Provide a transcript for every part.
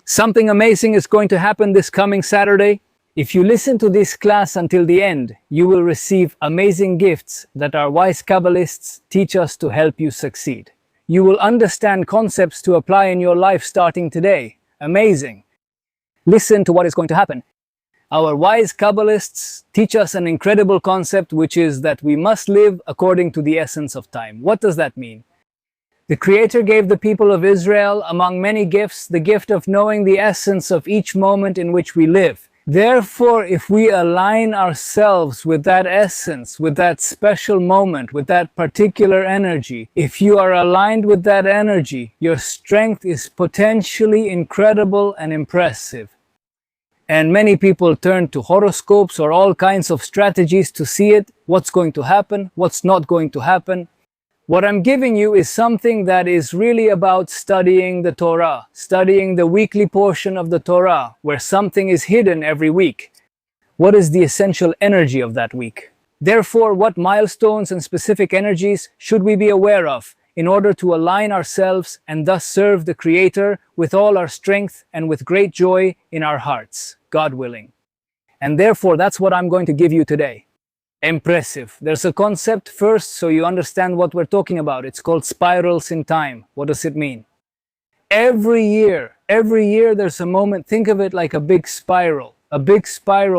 Something amazing is going to happen this coming Saturday. If you listen to this class until the end, you will receive amazing gifts that our wise Kabbalists teach us to help you succeed. You will understand concepts to apply in your life starting today. Amazing. Listen to what is going to happen. Our wise Kabbalists teach us an incredible concept, which is that we must live according to the essence of time. What does that mean? The Creator gave the people of Israel, among many gifts, the gift of knowing the essence of each moment in which we live. Therefore, if we align ourselves with that essence, with that special moment, with that particular energy, if you are aligned with that energy, your strength is potentially incredible and impressive. And many people turn to horoscopes or all kinds of strategies to see it, what's going to happen, what's not going to happen. What I'm giving you is something that is really about studying the Torah, studying the weekly portion of the Torah, where something is hidden every week. What is the essential energy of that week? Therefore, what milestones and specific energies should we be aware of in order to align ourselves and thus serve the Creator with all our strength and with great joy in our hearts, God willing. And therefore, that's what I'm going to give you today. Impressive. There's a concept first so you understand what we're talking about. It's called spirals in time. What does it mean? Every year there's a moment. Think of it like a big spiral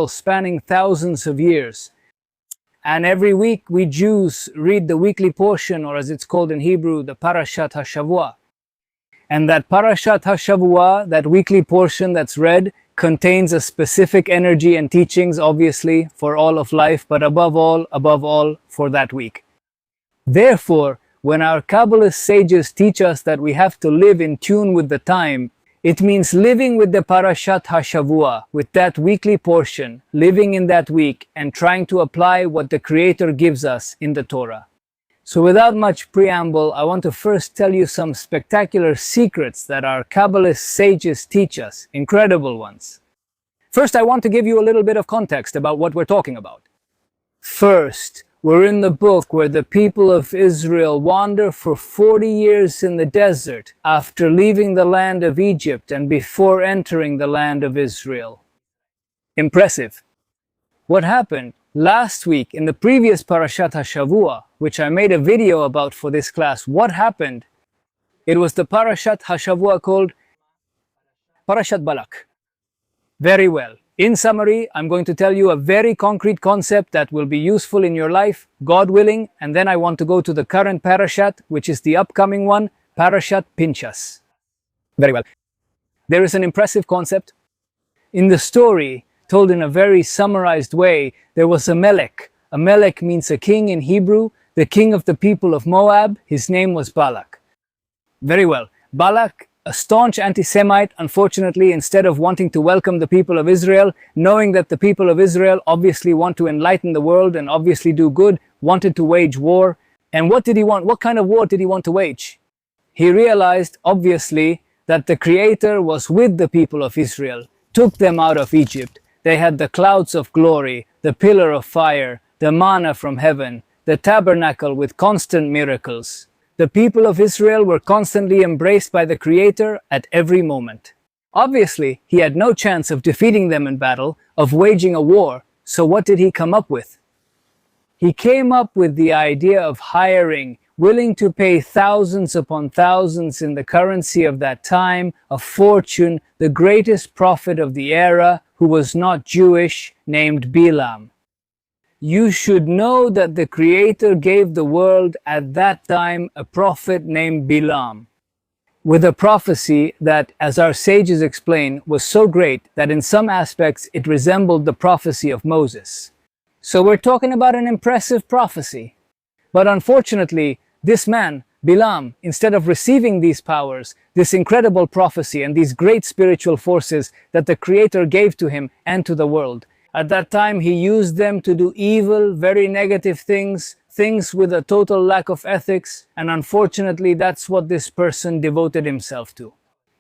spanning thousands of years. And every week we Jews read the weekly portion, or as it's called in Hebrew, the Parashat HaShavua. And that Parashat HaShavua, that weekly portion that's read, contains a specific energy and teachings, obviously, for all of life, but above all, for that week. Therefore, when our Kabbalah sages teach us that we have to live in tune with the time, it means living with the Parashat HaShavua, with that weekly portion, living in that week, and trying to apply what the Creator gives us in the Torah. So without much preamble, I want to first tell you some spectacular secrets that our Kabbalist sages teach us, incredible ones. First, I want to give you a little bit of context about what we're talking about. First, we're in the book where the people of Israel wander for 40 years in the desert after leaving the land of Egypt and before entering the land of Israel. Impressive. What happened? Last week, in the previous Parashat HaShavua, which I made a video about for this class, what happened? It was the Parashat HaShavua called Parashat Balak. Very well. In summary, I'm going to tell you a very concrete concept that will be useful in your life, God willing, and then I want to go to the current Parashat, which is the upcoming one, Parashat Pinchas. Very well. There is an impressive concept. In the story, told in a very summarized way, there was a Melech. A Melech means a king in Hebrew, the king of the people of Moab. His name was Balak. Very well. Balak, a staunch anti-Semite, unfortunately, instead of wanting to welcome the people of Israel, knowing that the people of Israel obviously want to enlighten the world and obviously do good, wanted to wage war. And what did he want? What kind of war did he want to wage? He realized, obviously, that the Creator was with the people of Israel, took them out of Egypt. They had the clouds of glory, the pillar of fire, the manna from heaven, the tabernacle with constant miracles. The people of Israel were constantly embraced by the Creator at every moment. Obviously, he had no chance of defeating them in battle, of waging a war, so what did he come up with? He came up with the idea of hiring, willing to pay thousands upon thousands in the currency of that time, a fortune, the greatest prophet of the era, who was not Jewish, named Balaam. You should know that the Creator gave the world at that time a prophet named Balaam, with a prophecy that, as our sages explain, was so great that in some aspects it resembled the prophecy of Moses. So we're talking about an impressive prophecy. But unfortunately, this man, Balaam, instead of receiving these powers, this incredible prophecy and these great spiritual forces that the Creator gave to him and to the world, at that time he used them to do evil, very negative things with a total lack of ethics, and unfortunately that's what this person devoted himself to.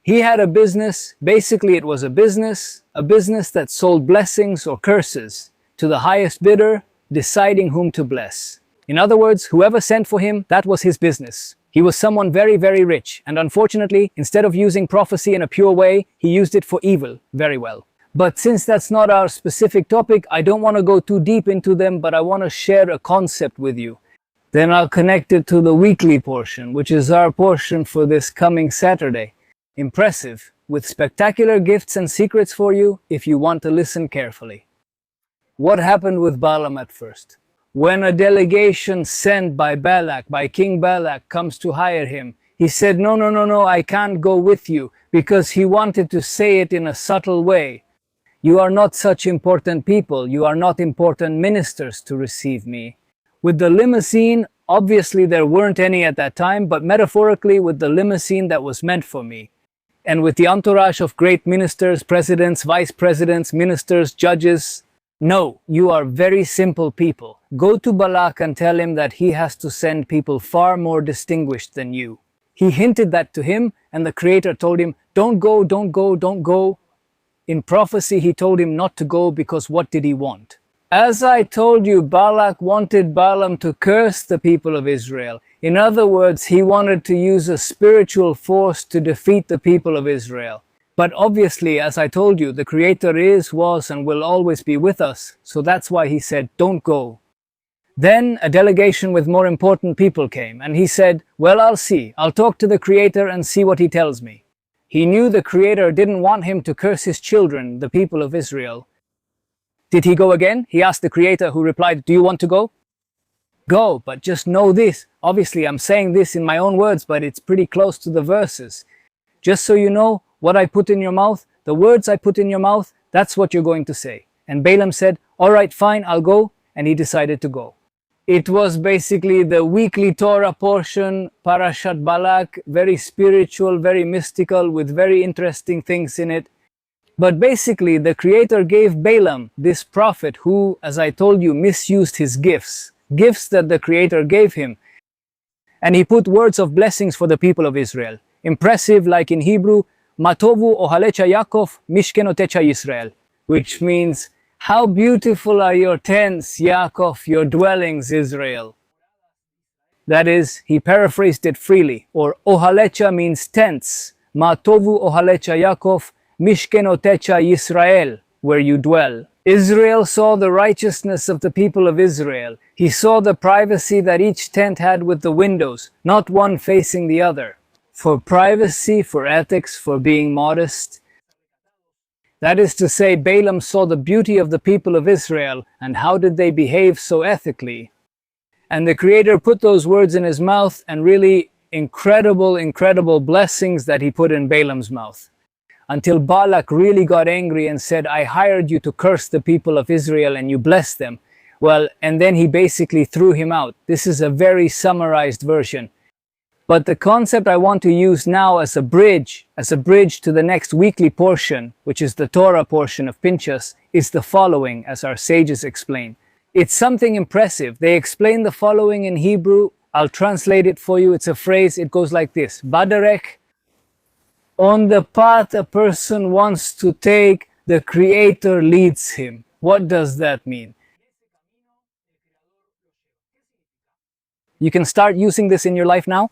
He had a business, basically it was a business that sold blessings or curses to the highest bidder, deciding whom to bless. In other words, whoever sent for him, that was his business. He was someone very, very rich, and unfortunately, instead of using prophecy in a pure way, he used it for evil very well. But since that's not our specific topic, I don't want to go too deep into them, but I want to share a concept with you. Then I'll connect it to the weekly portion, which is our portion for this coming Saturday. Impressive, with spectacular gifts and secrets for you if you want to listen carefully. What happened with Balaam at first? When a delegation sent by Balak, by King Balak, comes to hire him, he said, no, I can't go with you, because he wanted to say it in a subtle way. You are not such important people, you are not important ministers to receive me. With the limousine, obviously there weren't any at that time, but metaphorically with the limousine that was meant for me. And with the entourage of great ministers, presidents, vice presidents, ministers, judges. No, you are very simple people. Go to Balak and tell him that he has to send people far more distinguished than you. He hinted that to him, and the Creator told him, don't go, don't go, don't go. In prophecy, he told him not to go because what did he want? As I told you, Balak wanted Balaam to curse the people of Israel. In other words, he wanted to use a spiritual force to defeat the people of Israel. But obviously, as I told you, the Creator is, was, and will always be with us. So that's why he said, don't go. Then a delegation with more important people came, and he said, well, I'll see. I'll talk to the Creator and see what he tells me. He knew the Creator didn't want him to curse his children, the people of Israel. Did he go again? He asked the Creator, who replied, do you want to go? Go, but just know this. Obviously, I'm saying this in my own words, but it's pretty close to the verses. Just so you know, what I put in your mouth, the words I put in your mouth, that's what you're going to say. And Balaam said, all right, fine, I'll go. And he decided to go. It was basically the weekly Torah portion, Parashat Balak, very spiritual, very mystical, with very interesting things in it. But basically, the Creator gave Balaam, this prophet who, as I told you, misused his gifts that the Creator gave him. And he put words of blessings for the people of Israel. Impressive, like in Hebrew, Matovu ohalecha Yaakov mishkenotecha Yisrael, which means, how beautiful are your tents, Yaakov, your dwellings, Israel. That is, he paraphrased it freely, or ohalecha means tents, Matovu ohalecha Yaakov mishkenotecha Yisrael, where you dwell. Israel saw the righteousness of the people of Israel. He saw the privacy that each tent had with the windows, not one facing the other. For privacy, for ethics, for being modest. That is to say, Balaam saw the beauty of the people of Israel, and how did they behave so ethically. And the Creator put those words in his mouth, and really incredible blessings that he put in Balaam's mouth. Until Balak really got angry and said, I hired you to curse the people of Israel and you blessed them. Well, and then he basically threw him out. This is a very summarized version. But the concept I want to use now as a bridge to the next weekly portion, which is the Torah portion of Pinchas, is the following, as our sages explain. It's something impressive. They explain the following in Hebrew. I'll translate it for you. It's a phrase. It goes like this. Baderech, on the path a person wants to take, the Creator leads him. What does that mean? You can start using this in your life now.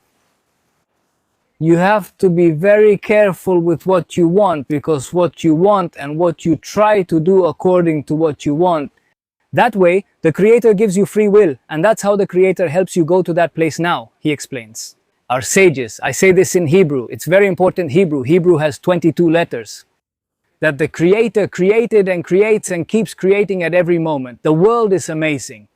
You have to be very careful with what you want, because what you want and what you try to do according to what you want, that way the Creator gives you free will, and that's how the Creator helps you go to that place now, he explains. Our sages, I say this in Hebrew, it's very important Hebrew. Hebrew has 22 letters. That the Creator created and creates and keeps creating at every moment. The world is amazing.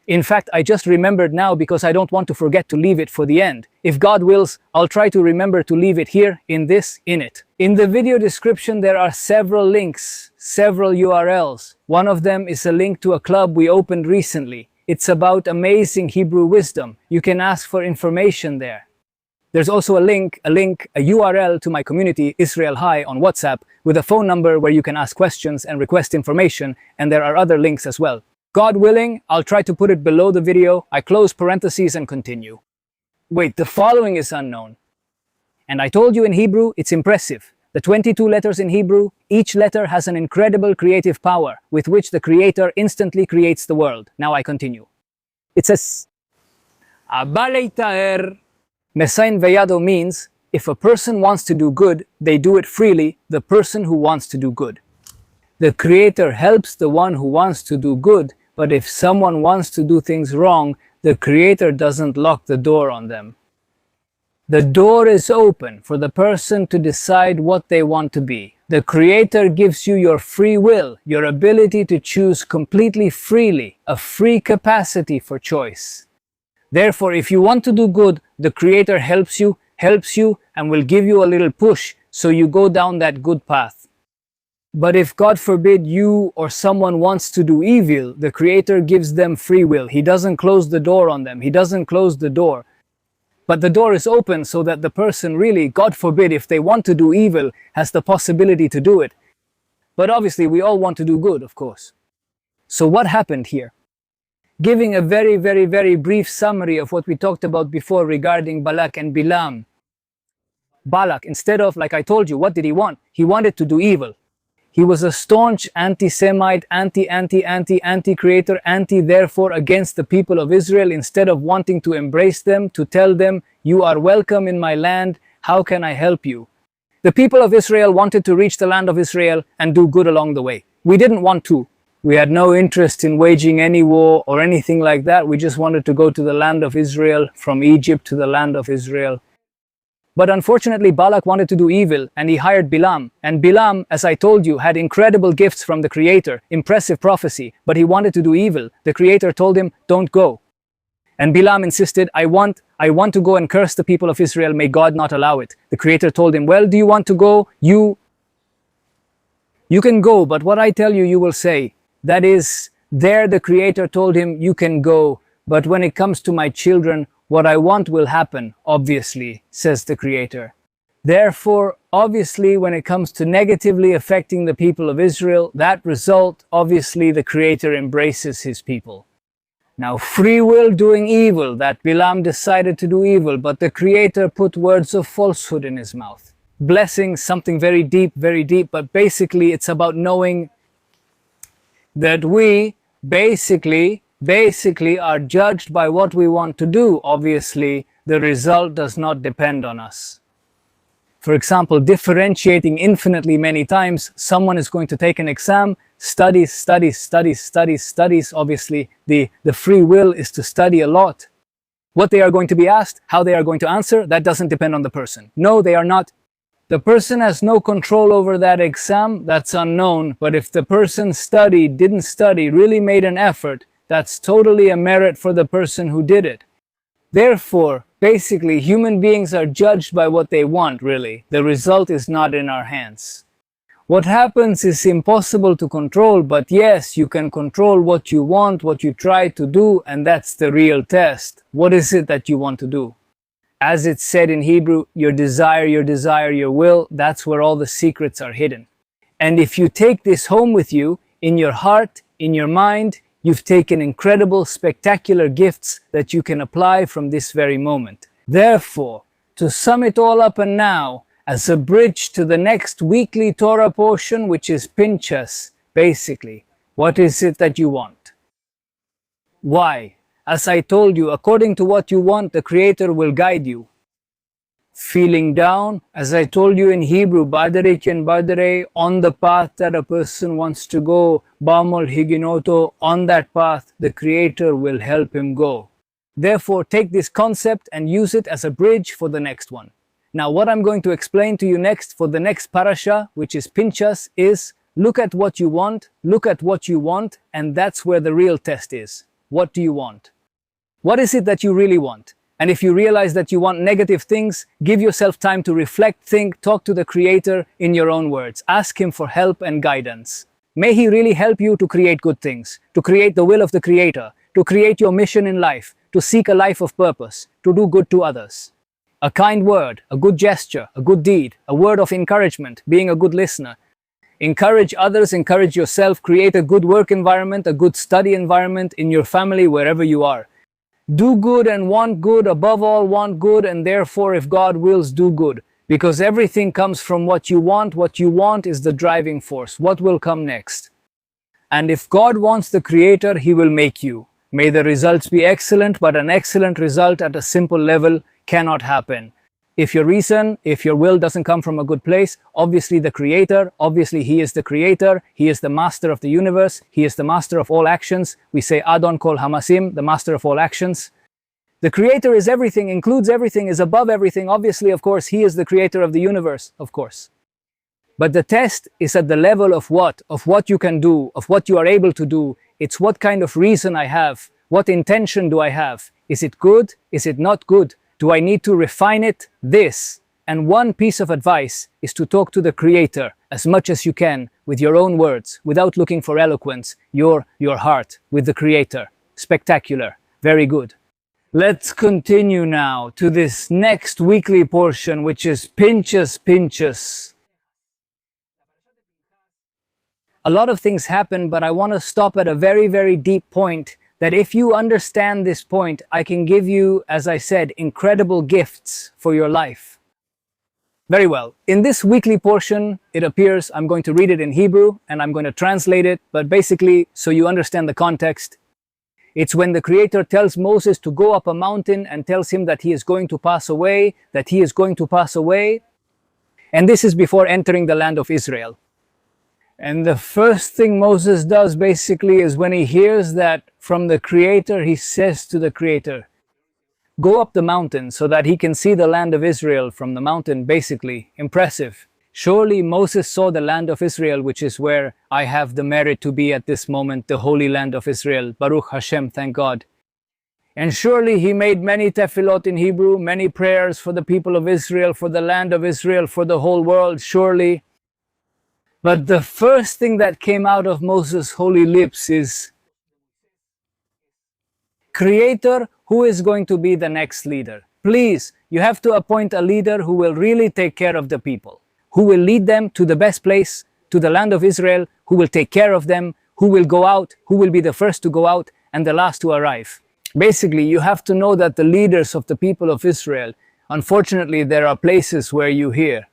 In fact, I just remembered now because I don't want to forget to leave it for the end. If God wills, I'll try to remember to leave it here, in it. In the video description there are several links, several URLs. One of them is a link to a club we opened recently. It's about amazing Hebrew wisdom. You can ask for information there. There's also a URL to my community, Israel High, on WhatsApp, with a phone number where you can ask questions and request information, and there are other links as well. God willing, I'll try to put it below the video. I close parentheses and continue. Wait, the following is unknown. And I told you in Hebrew, it's impressive. The 22 letters in Hebrew, each letter has an incredible creative power with which the Creator instantly creates the world. Now I continue. It says, Abaleitaer Mesain veyado means, if a person wants to do good, they do it freely, the person who wants to do good. The Creator helps the one who wants to do good, but if someone wants to do things wrong, the Creator doesn't lock the door on them. The door is open for the person to decide what they want to be. The Creator gives you your free will, your ability to choose completely freely, a free capacity for choice. Therefore, if you want to do good, the Creator helps you, and will give you a little push so you go down that good path. But if, God forbid, you or someone wants to do evil, the Creator gives them free will. He doesn't close the door on them. He doesn't close the door. But the door is open so that the person really, God forbid, if they want to do evil, has the possibility to do it. But obviously, we all want to do good, of course. So what happened here? Giving a very brief summary of what we talked about before regarding Balak and Balaam. Balak, instead of, like I told you, what did he want? He wanted to do evil. He was a staunch anti-Semite, anti-Creator, therefore against the people of Israel. Instead of wanting to embrace them, to tell them, you are welcome in my land, how can I help you? The people of Israel wanted to reach the land of Israel and do good along the way. We didn't want to. We had no interest in waging any war or anything like that. We just wanted to go to the land of Israel, from Egypt to the land of Israel. But unfortunately, Balak wanted to do evil, and he hired Balaam. And Balaam, as I told you, had incredible gifts from the Creator, impressive prophecy, but he wanted to do evil. The Creator told him, don't go. And Balaam insisted, I want to go and curse the people of Israel, may God not allow it. The Creator told him, well, do you want to go? You can go, but what I tell you, you will say. That is, there the Creator told him, you can go, but when it comes to my children, what I want will happen, obviously, says the Creator. Therefore, obviously, when it comes to negatively affecting the people of Israel, that result, obviously, the Creator embraces his people. Now, free will doing evil, that Balaam decided to do evil, but the Creator put words of falsehood in his mouth. Blessing, something very deep, but basically it's about knowing that we basically are judged by what we want to do. Obviously, the result does not depend on us. For example, differentiating infinitely many times, someone is going to take an exam, studies. Obviously, the free will is to study a lot. What they are going to be asked, how they are going to answer, that doesn't depend on the person. No, they are not. The person has no control over that exam, that's unknown. But if the person studied, didn't study, really made an effort, that's totally a merit for the person who did it. Therefore, basically, human beings are judged by what they want, really. The result is not in our hands. What happens is impossible to control, but yes, you can control what you want, what you try to do, and that's the real test. What is it that you want to do? As it's said in Hebrew, your desire, your will, that's where all the secrets are hidden. And if you take this home with you, in your heart, in your mind, you've taken incredible, spectacular gifts that you can apply from this very moment. Therefore, to sum it all up and now, as a bridge to the next weekly Torah portion, which is Pinchas, basically, what is it that you want? Why? As I told you, according to what you want, the Creator will guide you. Feeling down, as I told you in Hebrew, badere, on the path that a person wants to go, bamol higinoto, on that path, the Creator will help him go. Therefore, take this concept and use it as a bridge for the next one. Now, what I'm going to explain to you next for the next parasha, which is Pinchas, is look at what you want, and that's where the real test is. What do you want? What is it that you really want? And if you realize that you want negative things, give yourself time to reflect, think, talk to the Creator in your own words. Ask Him for help and guidance. May He really help you to create good things, to create the will of the Creator, to create your mission in life, to seek a life of purpose, to do good to others. A kind word, a good gesture, a good deed, a word of encouragement, being a good listener. Encourage others, encourage yourself, create a good work environment, a good study environment in your family, wherever you are. Do good and want good, above all want good, and therefore if God wills, do good. Because everything comes from what you want is the driving force. What will come next? And if God wants the Creator, He will make you. May the results be excellent, but an excellent result at a simple level cannot happen. If your reason, if your will doesn't come from a good place, obviously the creator, obviously he is the creator, he is the master of the universe, he is the master of all actions. We say Adon Kol Hamasim, the master of all actions. The creator is everything, includes everything, is above everything. Obviously, of course, he is the creator of the universe, of course. But the test is at the level of what? Of what you can do, of what you are able to do. It's what kind of reason I have. What intention do I have? Is it good? Is it not good? Do I need to refine it? This. And one piece of advice is to talk to the creator as much as you can with your own words, without looking for eloquence, your heart with the creator. Spectacular. Very good. Let's continue now to this next weekly portion, which is Pinchas. A lot of things happen, but I want to stop at a very, very deep point that if you understand this point, I can give you, as I said, incredible gifts for your life. Very well. In this weekly portion, it appears, I'm going to read it in Hebrew and I'm going to translate it, but basically, so you understand the context, it's when the Creator tells Moses to go up a mountain and tells him that he is going to pass away, And this is before entering the land of Israel. And the first thing Moses does basically is when he hears that from the Creator, he says to the Creator, go up the mountain so that he can see the land of Israel from the mountain, basically. Impressive. Surely Moses saw the land of Israel, which is where I have the merit to be at this moment, the holy land of Israel. Baruch Hashem, thank God. And surely he made many tefillot in Hebrew, many prayers for the people of Israel, for the land of Israel, for the whole world, surely. But the first thing that came out of Moses' holy lips is, Creator, who is going to be the next leader? Please, you have to appoint a leader who will really take care of the people, who will lead them to the best place, to the land of Israel, who will take care of them, who will go out, who will be the first to go out and the last to arrive. Basically, you have to know that the leaders of the people of Israel, unfortunately, there are places where you hear,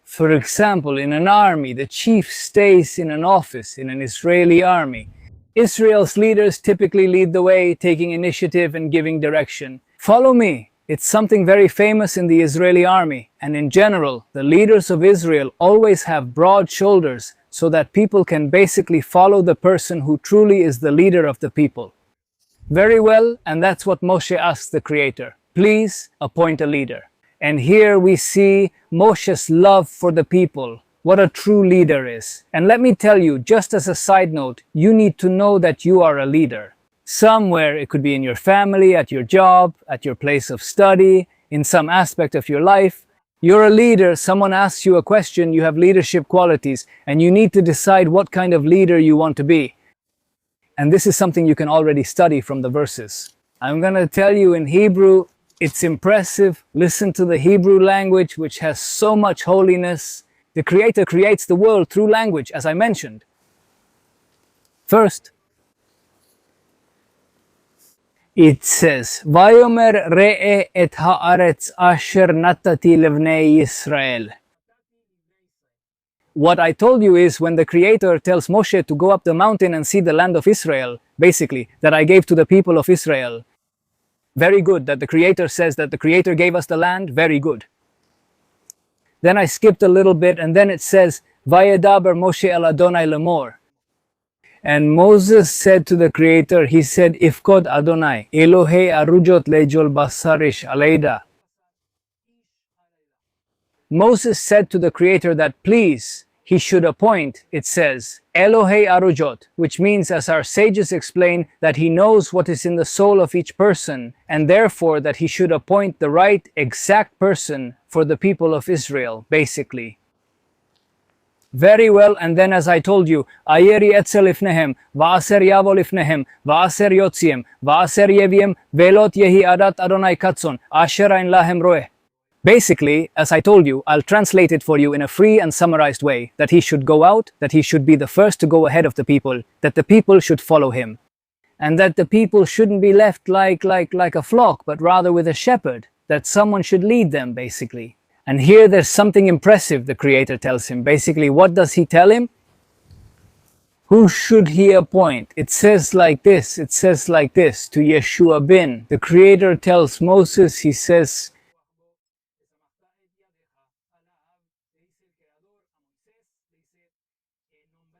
for example, in an army, the chief stays in an office in an Israeli army. Israel's leaders typically lead the way, taking initiative and giving direction. Follow me. It's something very famous in the Israeli army. And in general, the leaders of Israel always have broad shoulders so that people can basically follow the person who truly is the leader of the people. Very well, and that's what Moshe asked the Creator. Please appoint a leader. And here we see Moshe's love for the people, what a true leader is. And let me tell you, just as a side note, you need to know that you are a leader. Somewhere, it could be in your family, at your job, at your place of study, in some aspect of your life. You're a leader, someone asks you a question, you have leadership qualities, and you need to decide what kind of leader you want to be. And this is something you can already study from the verses. I'm going to tell you in Hebrew, it's impressive. Listen to the Hebrew language, which has so much holiness. The Creator creates the world through language, as I mentioned. First, it says, Vayomer re'e et haaretz asher natati levnei Yisrael. What I told you is when the Creator tells Moshe to go up the mountain and see the land of Israel, basically, that I gave to the people of Israel. Very good that the Creator says that the Creator gave us the land. Very good. Then I skipped a little bit and then it says, Vayedaber Moshe el Adonai lemor. And Moses said to the Creator, he said, Ifkod Adonai, Elohei arujot lejol basarish aleida. Moses said to the Creator that please, he should appoint, it says, Elohei arujot, which means, as our sages explain, that he knows what is in the soul of each person, and therefore that he should appoint the right, exact person for the people of Israel, basically. Very well, and then as I told you, Ayeri etzel ifnehem, va'aser yavo ifnehem, va'aser yotziem, va'aser yeviem, velot yehi adat Adonai katzon, asher ein lahem roeh. Basically, as I told you, I'll translate it for you in a free and summarized way, that he should go out, that he should be the first to go ahead of the people, that the people should follow him, and that the people shouldn't be left like a flock, but rather with a shepherd, that someone should lead them, basically. And here there's something impressive the Creator tells him. Basically, what does he tell him? Who should he appoint? It says like this, to Yeshua bin. The Creator tells Moses, he says,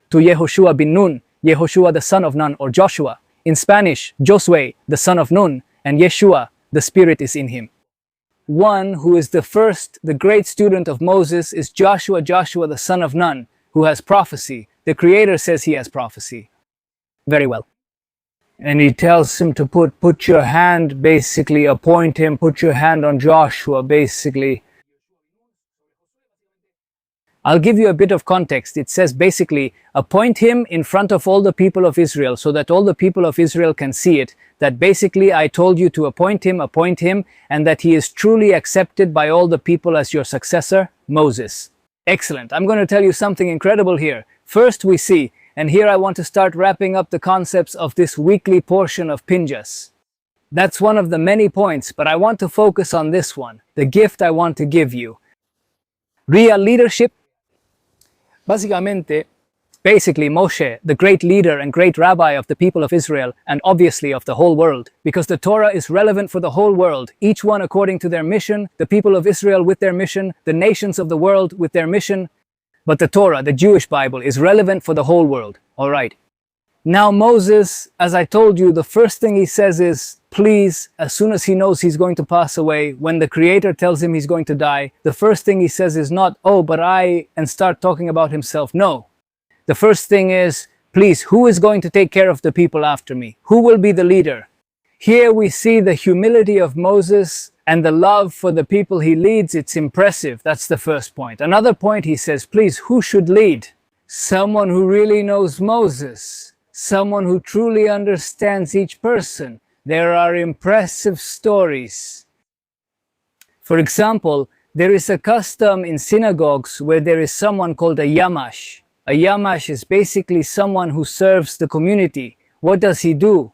to Yehoshua bin Nun, Yehoshua the son of Nun, or Joshua. In Spanish, Josue, the son of Nun, and Yeshua, the Spirit is in him. One who is the first, the great student of Moses is Joshua, the son of Nun, who has prophecy. The Creator says he has prophecy. Very well. And he tells him to put your hand, basically, appoint him, put your hand on Joshua, basically. I'll give you a bit of context. It says basically, appoint him in front of all the people of Israel so that all the people of Israel can see it, that basically I told you to appoint him, and that he is truly accepted by all the people as your successor, Moses. Excellent. I'm going to tell you something incredible here. First we see, and here I want to start wrapping up the concepts of this weekly portion of Pinchas. That's one of the many points, but I want to focus on this one, the gift I want to give you. Real leadership. Basically, Moshe, the great leader and great rabbi of the people of Israel, and obviously of the whole world, because the Torah is relevant for the whole world, each one according to their mission, the people of Israel with their mission, the nations of the world with their mission. But the Torah, the Jewish Bible, is relevant for the whole world. All right. Now Moses, as I told you, the first thing he says is, please, as soon as he knows he's going to pass away, when the Creator tells him he's going to die, the first thing he says is not, oh, but and start talking about himself. No. The first thing is, please, who is going to take care of the people after me? Who will be the leader? Here we see the humility of Moses and the love for the people he leads. It's impressive. That's the first point. Another point, he says, please, who should lead? Someone who really knows Moses. Someone who truly understands each person. There are impressive stories. For example, there is a custom in synagogues where there is someone called a yamash. A yamash is basically someone who serves the community. What does he do?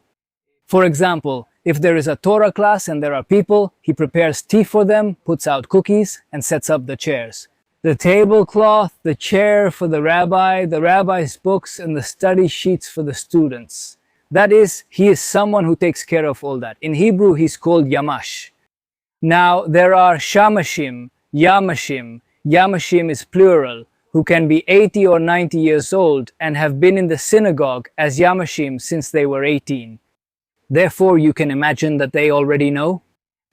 For example, if there is a Torah class and there are people, he prepares tea for them, puts out cookies, and sets up the chairs. The tablecloth, the chair for the rabbi's books, and the study sheets for the students. That is, he is someone who takes care of all that. In Hebrew, he's called Yamash. Now, there are Shamashim, Yamashim. Yamashim is plural, who can be 80 or 90 years old and have been in the synagogue as Yamashim since they were 18. Therefore, you can imagine that they already know.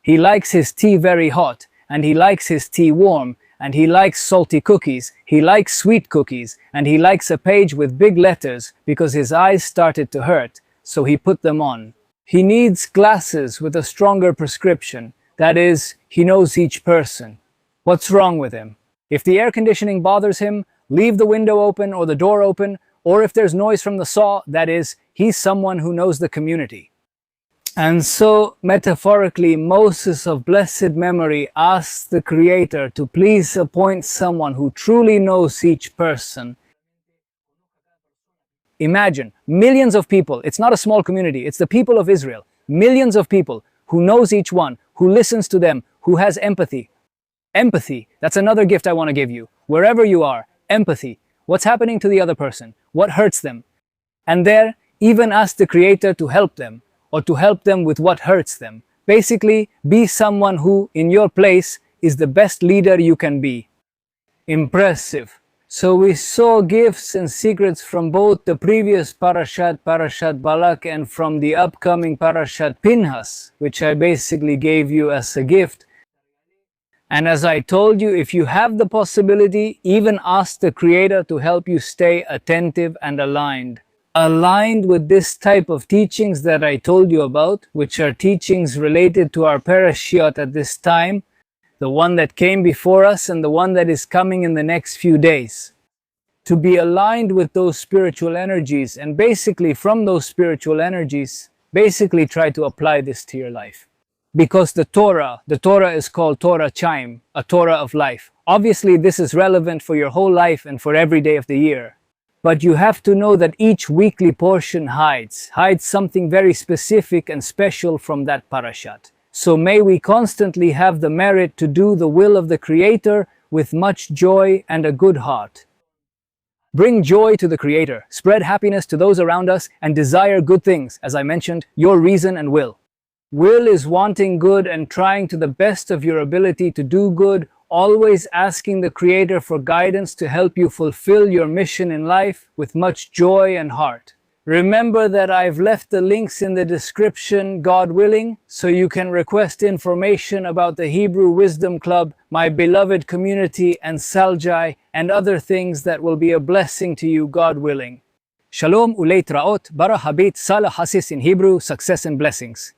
He likes his tea very hot, and he likes his tea warm, and he likes salty cookies, he likes sweet cookies, and he likes a page with big letters because his eyes started to hurt, so he put them on. He needs glasses with a stronger prescription. That is, he knows each person. What's wrong with him? If the air conditioning bothers him, leave the window open or the door open, or if there's noise from the saw, that is, he's someone who knows the community. And so, metaphorically, Moses of blessed memory asks the Creator to please appoint someone who truly knows each person. Imagine, millions of people, it's not a small community, it's the people of Israel, millions of people who knows each one, who listens to them, who has empathy. Empathy, that's another gift I want to give you. Wherever you are, empathy. What's happening to the other person? What hurts them? And there, even ask the Creator to help them, or to help them with what hurts them. Basically, be someone who, in your place, is the best leader you can be. Impressive. So we saw gifts and secrets from both the previous Parashat Balak, and from the upcoming Parashat Pinchas, which I basically gave you as a gift. And as I told you, if you have the possibility, even ask the Creator to help you stay attentive and aligned. Aligned with this type of teachings that I told you about, which are teachings related to our Parashat at this time, the one that came before us and the one that is coming in the next few days. To be aligned with those spiritual energies, and basically from those spiritual energies, basically try to apply this to your life. Because the Torah is called Torah Chaim, a Torah of life. Obviously this is relevant for your whole life and for every day of the year. But you have to know that each weekly portion hides something very specific and special from that parashat. So may we constantly have the merit to do the will of the Creator with much joy and a good heart. Bring joy to the Creator, spread happiness to those around us, and desire good things, as I mentioned, your reason and will. Will is wanting good and trying to the best of your ability to do good always asking the Creator for guidance to help you fulfill your mission in life with much joy and heart. Remember that I've left the links in the description, God willing, so you can request information about the Hebrew Wisdom Club, my beloved community, and Saljai, and other things that will be a blessing to you, God willing. Shalom uleit raot, bara habit, salah hasis in Hebrew, success and blessings.